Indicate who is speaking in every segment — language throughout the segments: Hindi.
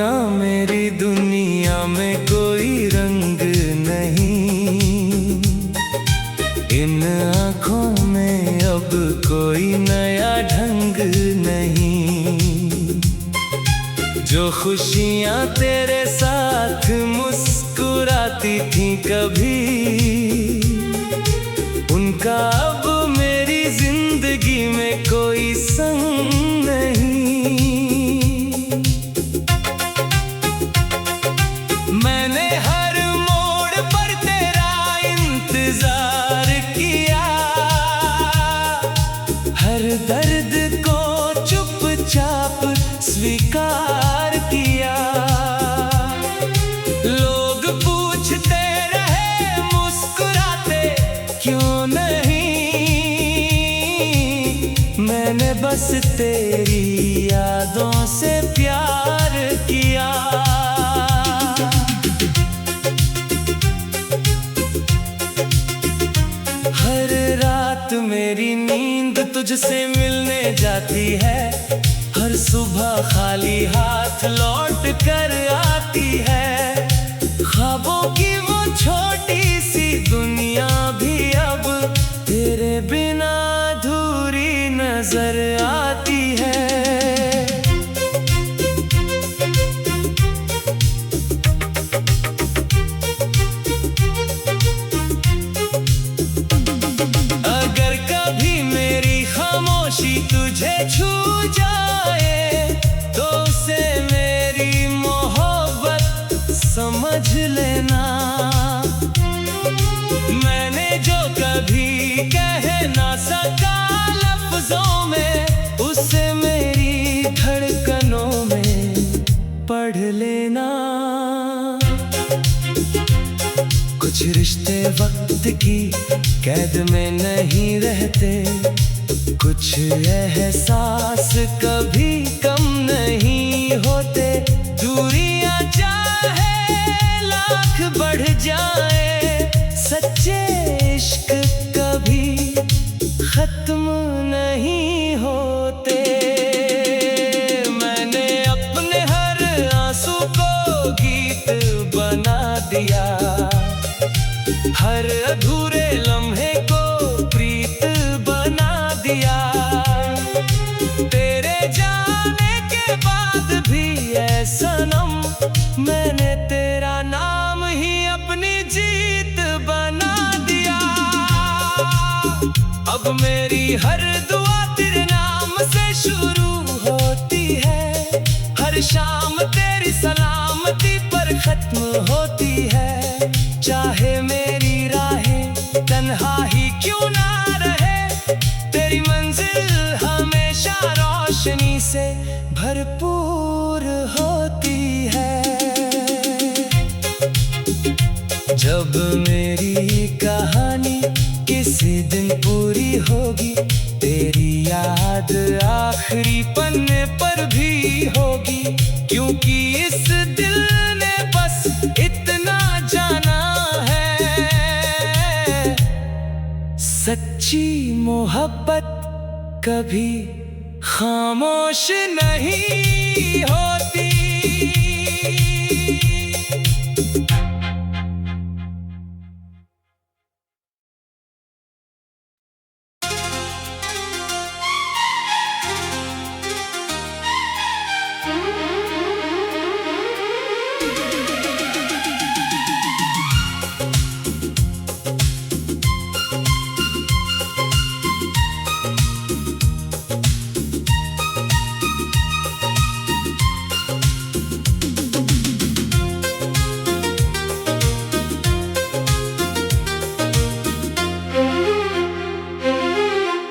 Speaker 1: बिना मेरी दुनिया में कोई रंग नहीं। इन आँखों में अब कोई नया ढंग नहीं। जो खुशियाँ तेरे साथ मुस्कुराती थी कभी, उनका अब मेरी जिंदगी में कोई संग नहीं। मैंने हर मोड़ पर तेरा इंतजार किया, हर दर्द को चुपचाप स्वीकार किया। लोग पूछते रहे मुस्कुराते क्यों नहीं, मैंने बस तेरी यादों से प्यार किया। हर रात मेरी नींद तुझसे मिलने जाती है, हर सुबह खाली हाथ लौट कर आती है। ख्वाबों की वो छोटी सी दुनिया भी अब तेरे बिना अधूरी नजर आती है। अगर कभी मेरी खामोशी तुझे छू जाए, तो उसे मेरी मोहब्बत समझ लेना। मैंने जो कभी कह ना सका लफ्जों में, उसे मेरी धड़कनों में पढ़ लेना। कुछ रिश्ते वक्त की कैद में नहीं रहते, कुछ एहसास कभी कम नहीं होते। दूरियां चाहे लाख बढ़ जाए, सच्चे इश्क कभी खत्म नहीं होते। मैंने अपने हर आंसू को गीत बना दिया, हर अधूरे लम्हे को प्रीत बना दिया। तेरे जाने के बाद भी ऐ सनम, मैंने तेरा नाम ही अपनी जीत बना दिया। अब मेरी हर दुआ तेरे नाम से शुरू होती है, हर शाम तेरी सलामती पर खत्म होती है। चाहे मेरी राहें तन्हा ही क्यों ना रहे, तेरी मंजिल हमेशा रोशनी से भरपूर होती है। जब मेरी कहानी किसी दिन पूरी होगी, तेरी याद आखिरी पन्ने पर भी होगी। क्योंकि इस दिल ने बस इतना जाना है, सच्ची मोहब्बत कभी खामोश नहीं होती।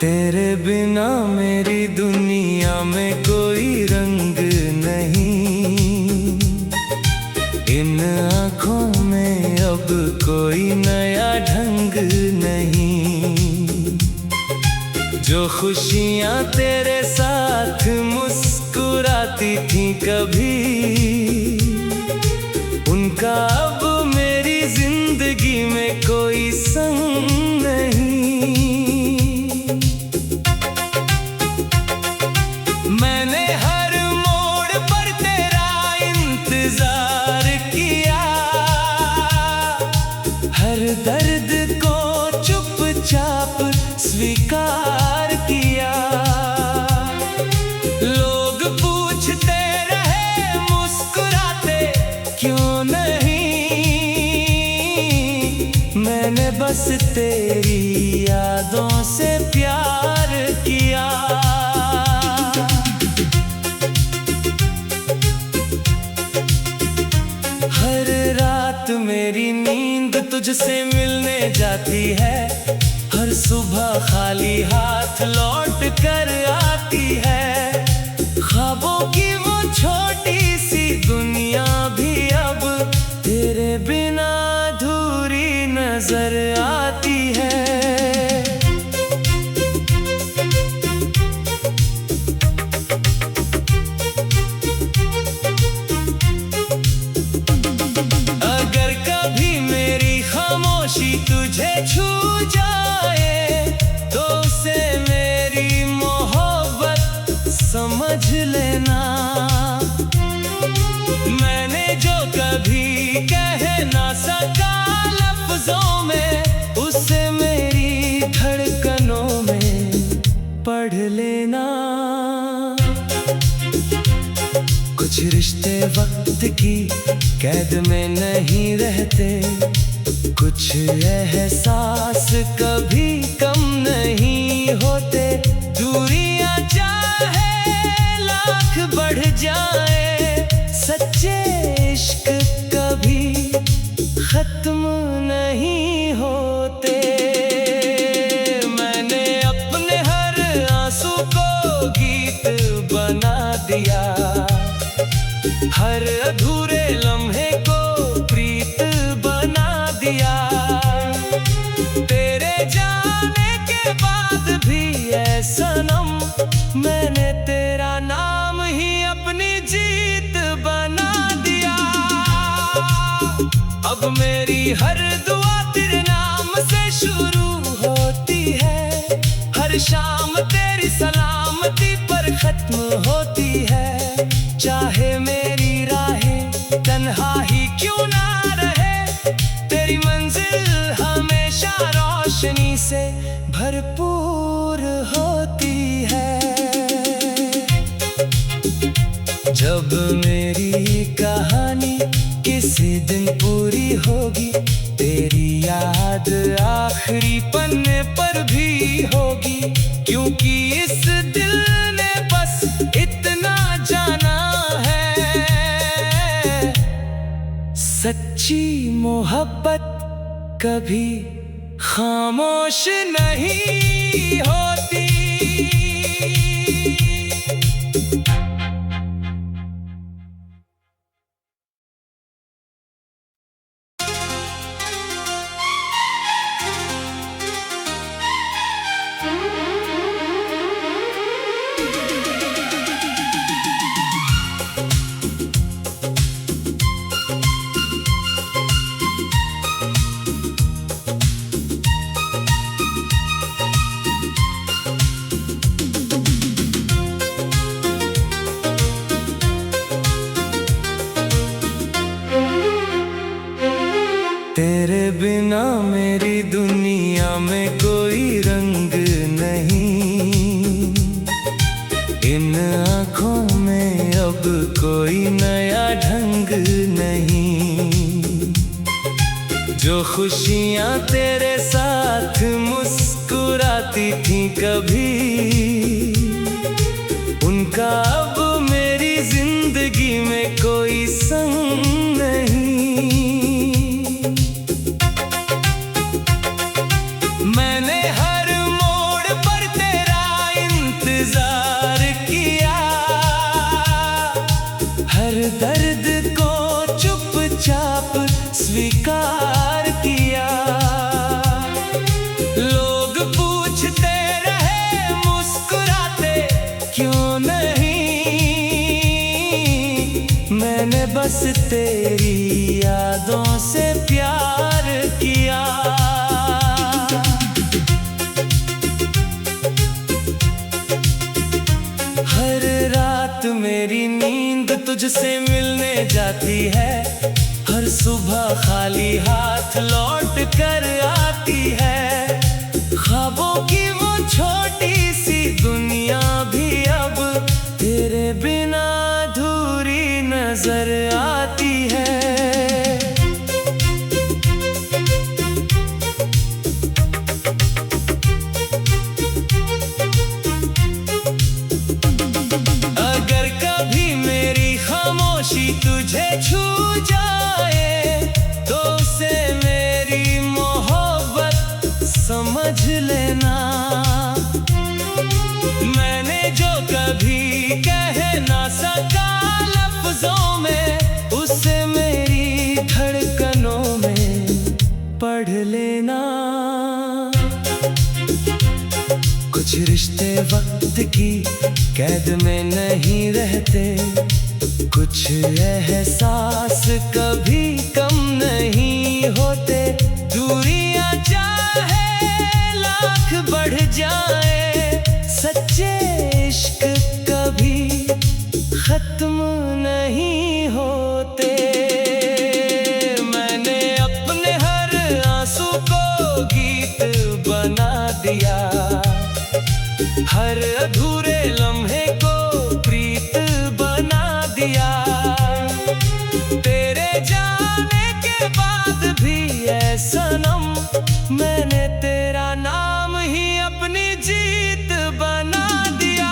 Speaker 1: तेरे बिना मेरी दुनिया में कोई रंग नहीं। इन आँखों में अब कोई नया ढंग नहीं। जो खुशियाँ तेरे साथ मुस्कुराती थी कभी, उनका अब मेरी जिंदगी में कोई संग नहीं। मैंने हर मोड़ पर तेरा तेरी यादों से प्यार किया। हर रात मेरी नींद तुझसे मिलने जाती है, हर सुबह खाली हाथ लौट कर आती है। ख्वाबों की वो छोटी सी दुनिया भी अब तेरे बिना अधूरी नजर आती है। अगर कभी मेरी खामोशी तुझे छू जाए तो उसे मेरी मोहब्बत समझ लेना। मैंने जो कभी कह ना सका लफ्जों में, उसे मेरी धड़कनों में पढ़ लेना। कुछ रिश्ते वक्त की कैद में नहीं रहते, कुछ एहसास कभी कम नहीं होते। दूरियां चाहे लाख बढ़ जाए, सच्चे इश्क कभी खत्म नहीं होते। मैंने अपने हर आंसू को गीत बना दिया, हर अधूरे लम्हे को प्रीत बना दिया। तेरे जाने के बाद भी ऐ सनम, मैंने तेरा नाम ही अपनी जीत बना दिया। अब मेरी हर दुआ तेरे नाम से शुरू होती है, हर शाम तेरी सलामती पर खत्म होती है। चाहे मेरी राहें तन्हा ही क्यों ना रहे, तेरी मंजिल हमेशा रोशनी से भरपूर होती है। जब मेरी कहानी किसी दिन पूरी होगी, तेरी याद आखिरी पन्ने पर भी होगी। क्योंकि इस दिल ने बस इतना जाना है, सच्ची मोहब्बत कभी खामोश नहीं होती। तेरे बिना मेरी दुनिया में कोई रंग नहीं, इन आँखों में अब कोई नया ढंग नहीं। जो खुशियाँ तेरे साथ मुस्कुराती थी कभी, उनका अब मेरी जिंदगी में कोई संग नहीं। मैंने हर मोड़ पर तेरा इंतजार किया, हर दर्द को चुपचाप स्वीकार किया। लोग पूछते रहे मुस्कुराते क्यों नहीं, मैंने बस तेरी यादों से प्यार किया। हर रात मेरी नींद तुझसे मिलने जाती है, हर सुबह खाली हाथ लौट कर आती है। ख्वाबों की वो छोटी सी दुनिया भी अब तेरे बिना अधूरी नजर आती है। ना सका लफ्जों में, उसे मेरी धड़कनों में पढ़ लेना। कुछ रिश्ते वक्त की कैद में नहीं रहते, कुछ एहसास कभी कम नहीं होते। दूरियां चाहे लाख बढ़ जाए, सच्चे इश्क कभी खत्म नहीं होते। मैंने अपने हर आंसू को गीत बना दिया, हर अधूरे लम्हे को प्रीत बना दिया। तेरे जाने के बाद भी ऐ सनम, मैंने तेरा नाम ही अपनी जीत बना दिया।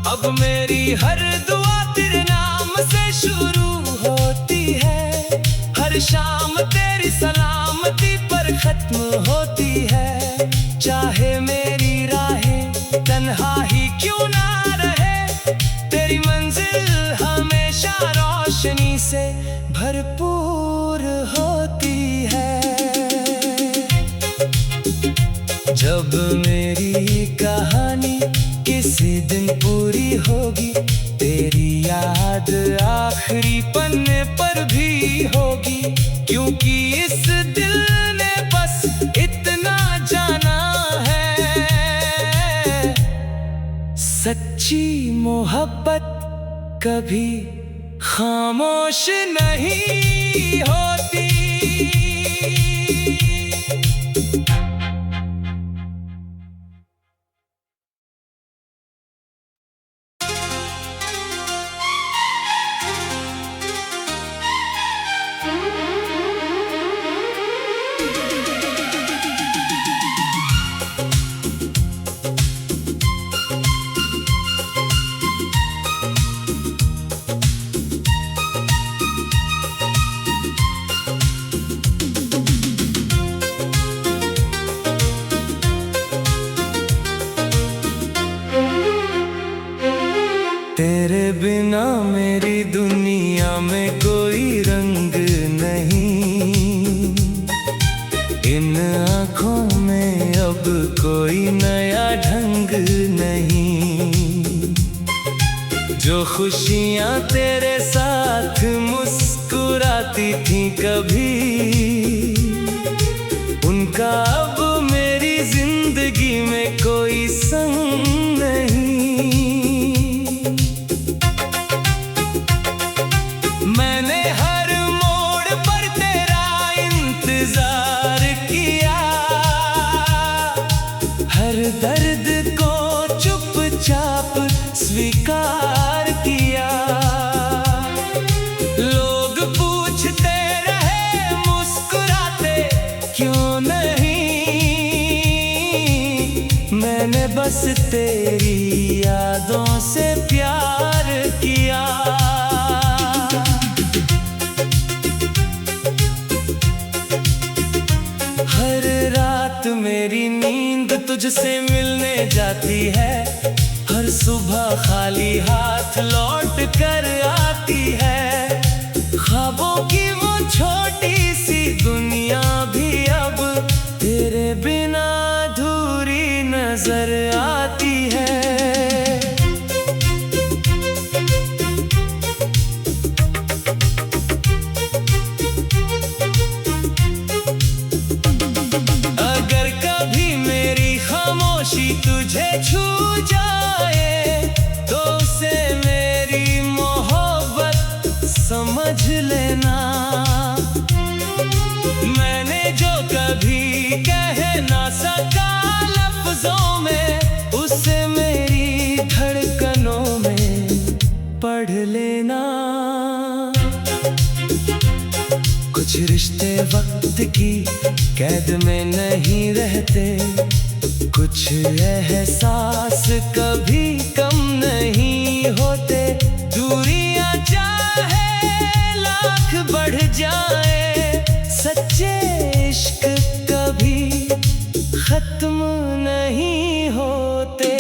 Speaker 1: अब मेरी हर दुआ तेरे नाम से शुरू होती है, हर शाम तेरी सलामती पर खत्म होती है। चाहे मेरी राहें तन्हा ही क्यों ना रहे, तेरी मंजिल हमेशा रोशनी से भरपूर होती है। जब मेरी कहानी किसी दिन पूरी होगी, तेरी याद आखिरी पन्ने पर भी होगी। क्योंकि इस दिल ने बस इतना जाना है, सच्ची मोहब्बत कभी खामोश नहीं होती। तेरे बिना मेरी दुनिया में कोई रंग नहीं, इन आँखों में अब कोई नया ढंग नहीं। जो खुशियाँ तेरे साथ मुस्कुराती थी कभी, उनका अब मेरी जिंदगी में कोई संग नहीं। मैंने हर मोड़ पर तेरा इंतजार किया, हर दर्द को चुपचाप स्वीकार किया। लोग पूछते रहे मुस्कुराते क्यों नहीं, मैंने बस तेरी यादों से प्यार किया। हर रात मेरी नींद तुझसे मिलने जाती है, हर सुबह खाली हाथ लौट कर आती है। ख्वाबों की वो छोटी सी दुनिया भी अब तेरे बिना अधूरी नजर आती है। अगर कभी मेरी खामोशी तुझे छू जाए, तो उसे मेरी मोहब्बत समझ लेना। मैंने जो कभी कह ना सका लफ्जों में, उसे मेरी धड़कनों में पढ़ लेना। कुछ रिश्ते वक्त की कैद में नहीं रहते, कुछ एहसास कभी कम नहीं होते। दूरियां चाहे लाख बढ़ जाए, सच्चे इश्क कभी खत्म नहीं होते।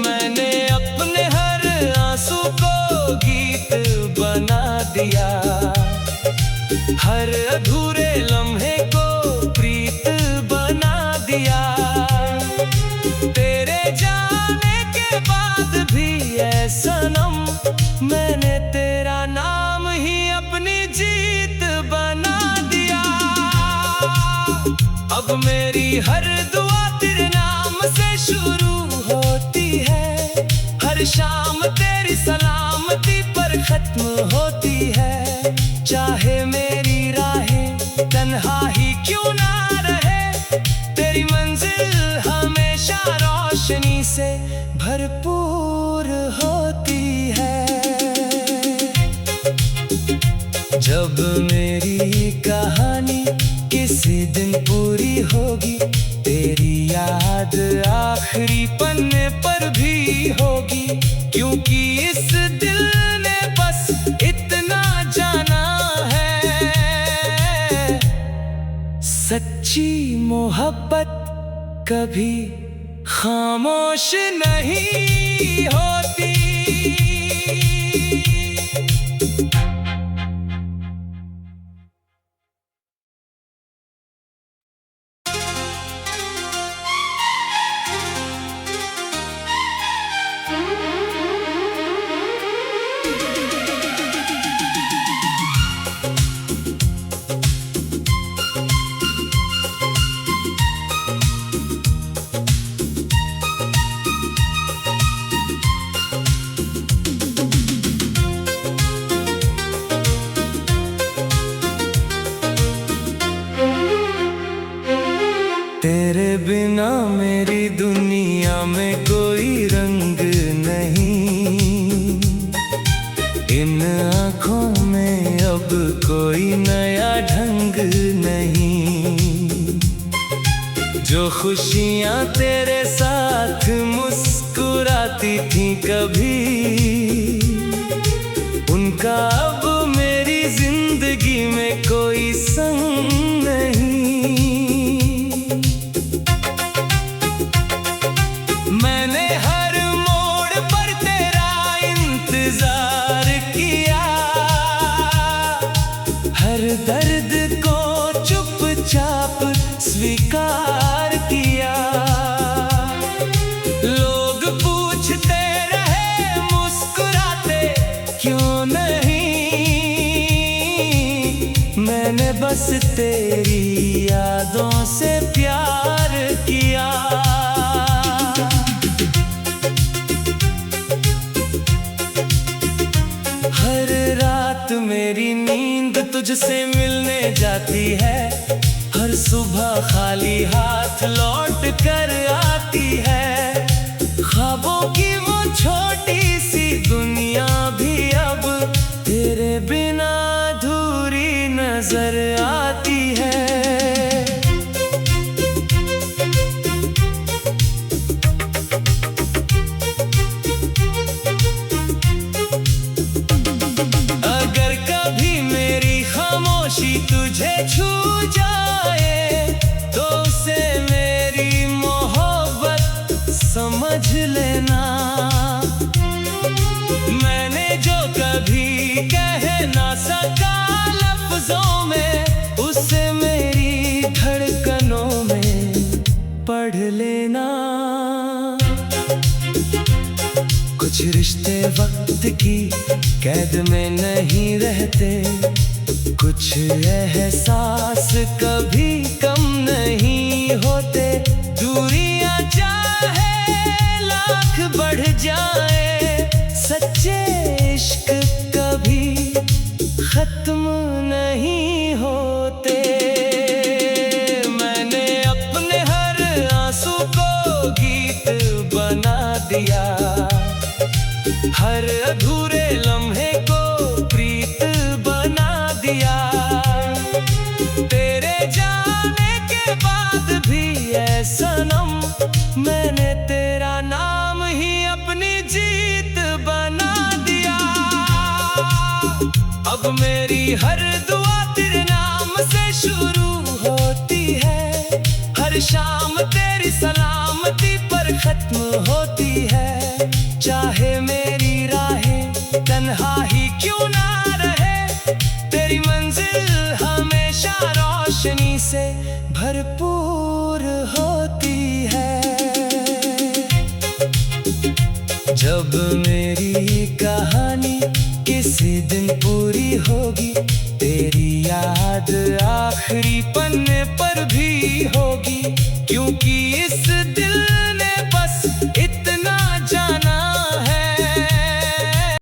Speaker 1: मैंने हर अधूरे लम्हे को प्रीत बना दिया। तेरे जाने के बाद भी ऐ सनम मैंने तेरा नाम ही अपनी जीत बना दिया। अब मेरी हर दुआ तेरे नाम से शुरू होती है। हर शाम तेरी सलामती पर खत्म होती है। चाहे मेरी राहें तन्हा ही क्यों ना रहे, तेरी मंजिल हमेशा रोशनी से भरपूर होती है। जब मेरी कहानी किसी दिन पूरी होगी, तेरी याद आखिरी पन्ने पर भी होगी। क्योंकि इस दिल ने बस इतना जाना है, सच्ची मोहब्बत कभी खामोश नहीं होती। तेरे बिना मेरी दुनिया में कोई रंग नहीं। इन आँखों में अब कोई नया ढंग नहीं। जो खुशियाँ तेरे साथ मुस्कुराती थी कभी, उनका अब मेरी जिंदगी में कोई संग नहीं। मैंने हर मोड़ पर तेरा इंतजार किया, हर दर्द को चुपचाप स्वीकार किया। लोग पूछते रहे मुस्कुराते क्यों नहीं, मैंने बस तेरी यादों से प्यार किया। हर रात मेरी नींद तुझसे मिलने जाती है। हर सुबह खाली हाथ लौट कर आती है। ख्वाबों की वो छोटी सी दुनिया भी अब तेरे बिना अधूरी नजर आती है। अगर कभी मेरी खामोशी तुझे छू जाए, तो उसे मेरी मोहब्बत समझ लेना। मैंने जो कभी कह ना सका लफ्जों में, उसे मेरी धड़कनों में पढ़ लेना। कुछ रिश्ते वक्त की कैद में नहीं रहते, कुछ एहसास कभी कम नहीं होते। दूरियां चाहे लाख बढ़ जाए, सच्चे इश्क कभी खत्म नहीं होते। मैंने अपने हर आंसू को गीत बना दिया, हर अधूरे लम्हे को प्रीत बना दिया। तेरे जाने के बाद भी ऐ सनम मैंने तेरा नाम ही अपनी जीत बना दिया। अब मेरी हर दुआ तेरे नाम से शुरू होती है। हर शाम तेरी सलामती पर खत्म होती है। चाहे मेरी राहें तन्हा ही क्यों ना रहे, तेरी मंजिल हम से भरपूर होती है। जब मेरी कहानी किसी दिन पूरी होगी, तेरी याद आखिरी पन्ने पर भी होगी।